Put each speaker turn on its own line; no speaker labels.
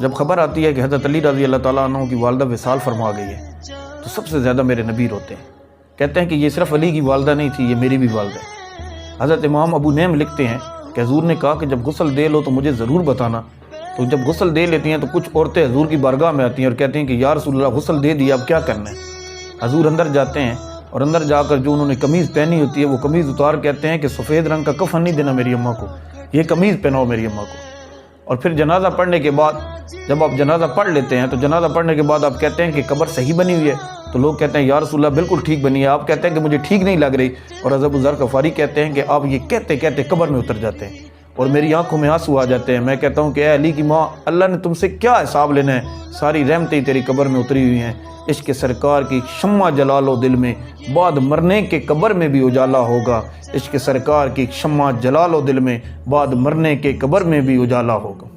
जब ख़बर आती है कि हज़रत अली रज़ी अल्लाह ताला अन्हु की वालदा विसाल फरमा गई है, तो सबसे ज़्यादा मेरे नबी रोते हैं। कहते हैं कि ये सिर्फ़ अली की वालदा नहीं थी, ये मेरी भी वालदा है। हज़रत इमाम अबू नैम लिखते हैं कि हज़ूर ने कहा कि जब गुस्ल दे लो तो मुझे ज़रूर बताना। तो जब गुस्ल दे लेती हैं तो कुछ औरतें हज़ूर की बारगाह में आती हैं और कहती हैं कि या रसूलल्लाह गुस्ल दे दिया, अब क्या करना है। हज़ूर अंदर जाते हैं और अंदर जाकर जो उन्होंने कमीज़ पहनी होती है वो कमीज़ उतार कहते हैं कि सफ़ेद रंग का कफ़न नहीं देना मेरी अम्मा को, ये कमीज़ पहनाओ मेरी अम्मा को। और फिर जनाजा पढ़ने के बाद जब आप जनाजा पढ़ लेते हैं तो जनाजा पढ़ने के बाद आप कहते हैं कि कब्र सही बनी हुई है। तो लोग कहते हैं या रसूलल्लाह बिल्कुल ठीक बनी है। आप कहते हैं कि मुझे ठीक नहीं लग रही। और हज़रत अबू ज़र गफ़ारी कहते हैं कि आप ये कहते कहते कब्र में उतर जाते हैं और मेरी आंखों में आंसू आ जाते हैं। मैं कहता हूँ कि अली की माँ, अल्लाह ने तुमसे क्या हिसाब लेना है, सारी रहमतें तेरी कब्र में उतरी हुई हैं। इश्क़ सरकार की शम्मा जला लो दिल में, बाद मरने के कब्र में भी उजाला होगा। इश्क़ सरकार की शम्मा जला लो दिल में, बाद मरने के कब्र में भी उजाला होगा।